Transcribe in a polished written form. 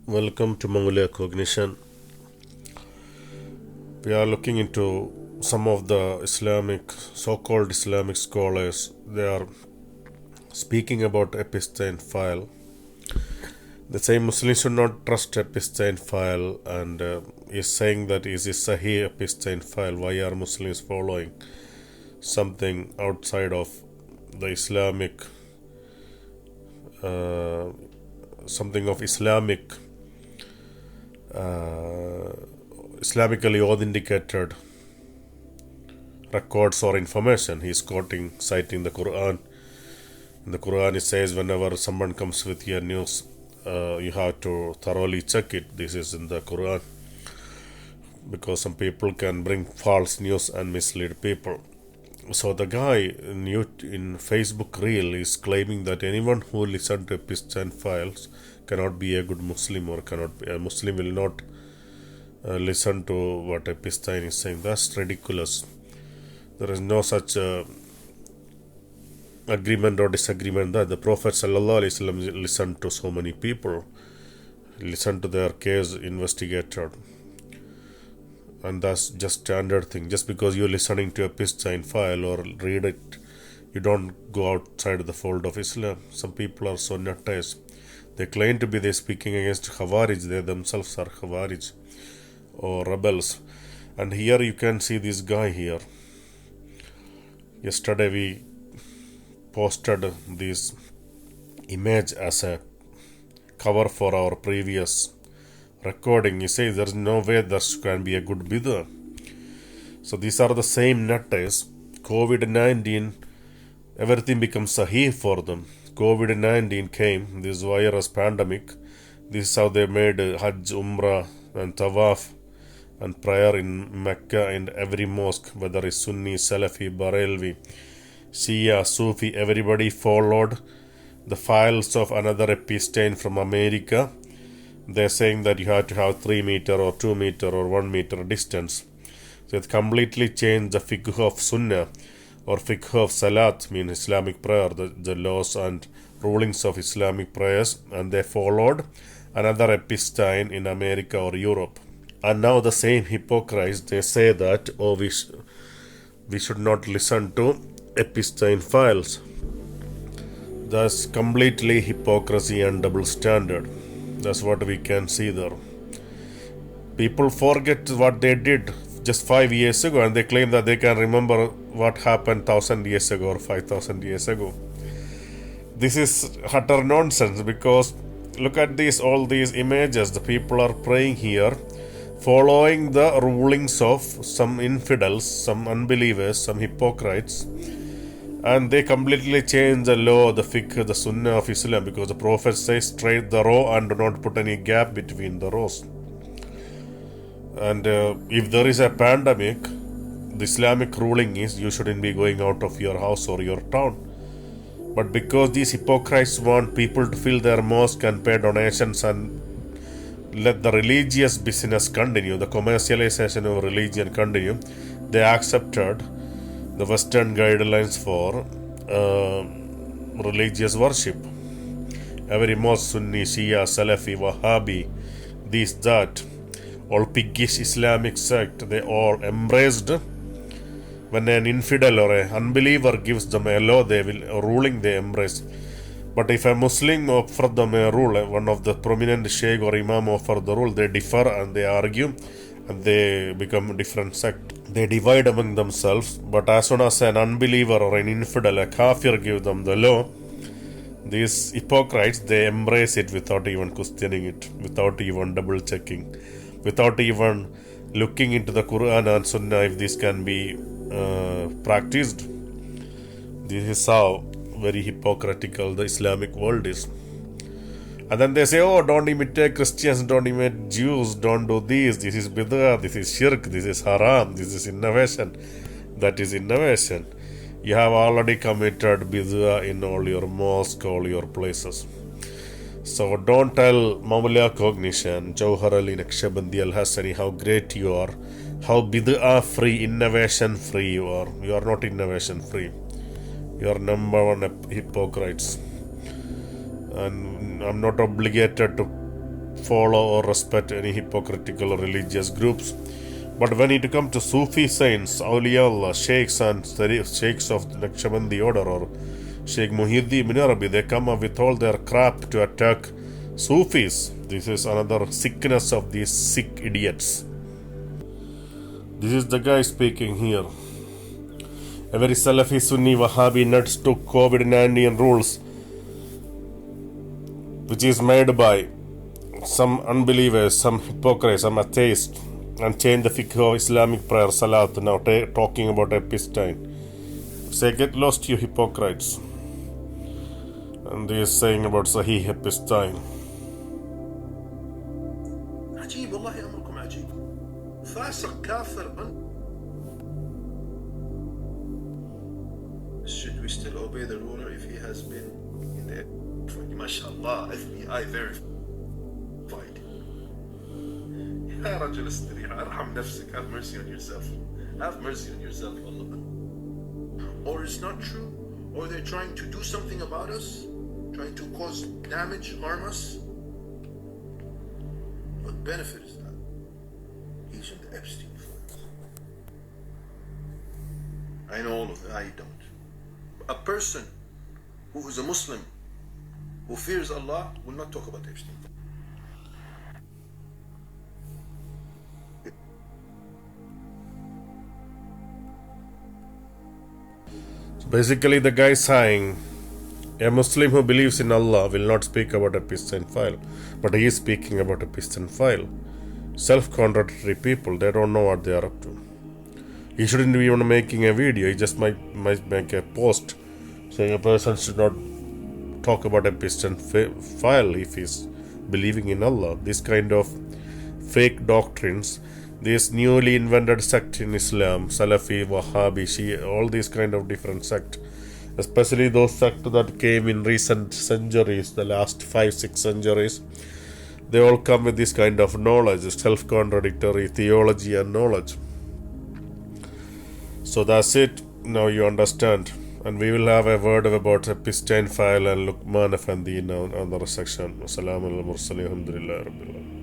Welcome to Mongolia Cognition. We are looking into some of the so-called Islamic scholars. They are speaking about Epstein File. They say Muslims should not trust Epstein File and is saying that is a Sahih Epstein File. Why are Muslims following something outside of the Islamic, something of Islamically authenticated records or information? He is citing the Quran. In the Quran it says whenever someone comes with your news, you have to thoroughly check it. This is in the Quran, because some people can bring false news and mislead people. So the guy in Facebook reel is claiming that anyone who listens to Epstein Files cannot be a good Muslim, or a Muslim will not listen to what Epstein is saying. That's ridiculous. There is no such agreement or disagreement that the Prophet ﷺ listened to so many people, listened to their case investigated, and that's just standard thing. Just because you're listening to a Epstein File or read it, you don't go outside the fold of Islam. Some people are so nutties. They claim to be they speaking against Khawarij. They themselves are Khawarij or rebels. And here you can see this guy here. Yesterday we posted this image as a cover for our previous recording. He says there's no way there can be a good bid'ah. So these are the same nutties. COVID-19, everything becomes sahih for them. COVID-19 came, this virus pandemic. This is how they made Hajj, Umrah and Tawaf and prayer in Mecca and every mosque, whether it's Sunni, Salafi, Barelvi, Shia, Sufi. Everybody followed the files of another Epstein from America. They're saying that you have to have 3 meter or 2 meter or 1 meter distance. So it completely changed the fiqh of Sunnah or fiqh of Salat, mean Islamic prayer, the laws and rulings of Islamic prayers, and they followed another Epstein in America or Europe. And now the same hypocrites, they say that we should not listen to Epstein Files. That's completely hypocrisy and double standard. That's what we can see there. People forget what they did just 5 years ago, and they claim that they can remember what happened 1,000 years ago or 5,000 years ago. This is utter nonsense, because look at all these images. The people are praying here, following the rulings of some infidels, some unbelievers, some hypocrites, and they completely change the law, the fiqh, the sunnah of Islam, because the Prophet says straight the row and do not put any gap between the rows. And if there is a pandemic, the Islamic ruling is you shouldn't be going out of your house or your town. But because these hypocrites want people to fill their mosque and pay donations and let the religious business continue, the commercialization of religion continue, they accepted the Western guidelines for religious worship. Every mosque, Sunni, Shia, Salafi, Wahhabi, this, that, all piggish Islamic sect, they all embraced. When an infidel or an unbeliever gives them a law, a ruling they embrace. But if a Muslim offers them a rule, one of the prominent sheikh or imam offer the rule, they differ and they argue and they become a different sect. They divide among themselves. But as soon as an unbeliever or an infidel, a kafir, give them the law, these hypocrites, they embrace it without even questioning it, without even double checking, without even looking into the Quran and Sunnah if this can be practiced. This is how very hypocritical the Islamic world is. And then they say, oh, don't imitate Christians, don't imitate Jews, don't do this is bid'ah, this is shirk, this is haram, this is innovation, that is innovation. You have already committed bid'ah in all your mosques, all your places. So don't tell Mongolia Cognition, Jawhar Ali Naqshbandi Al-Hassani how great you are, how bid'ah free, innovation free you are. You are not innovation free. You are number one hypocrites. And I'm not obligated to follow or respect any hypocritical religious groups. But when it comes to Sufi saints, awliya, sheikhs and sheikhs of the Naqshbandi order or Sheikh Muhyiddin bin Arabi, they come up with all their crap to attack Sufis. This is another sickness of these sick idiots. This is the guy speaking here. A very Salafi Sunni Wahhabi nuts took COVID-19 rules, which is made by some unbelievers, some hypocrites, some atheists, and changed the fiqh of Islamic prayer, salat, now talking about Epstein. Say, get lost, you hypocrites. And he is saying about Sahih Epstein. عجيب والله أمركم عجيب. فاسق كافر. Should we still obey the ruler if he has been in the MashaAllah FBI verified? يا رجل استريح ارحم نفسك. Have mercy on yourself. Have mercy on yourself, Allah. Or it's not true, or they're trying to do something about us, trying to cause damage, harm us. What benefit is that? He's in the Epstein Files. I know all of that. I don't. A person who is a Muslim, who fears Allah, will not talk about Epstein. Basically, the guy is saying a Muslim who believes in Allah will not speak about a Epstein file, but he is speaking about a Epstein file. Self-contradictory people, they don't know what they are up to. He shouldn't be even making a video. He just might make a post saying a person should not talk about a Epstein file if he's believing in Allah. This kind of fake doctrines, this newly invented sect in Islam, Salafi, Wahhabi, Shia, all these kind of different sects, especially those sects that came in recent centuries, the last 5-6 centuries, they all come with this kind of knowledge, self-contradictory theology and knowledge. So that's it. Now you understand. And we will have a word about Epstein file and Lokman Effendi in another section. Wassalamu alaikum warahmatullahi wabarakatuh.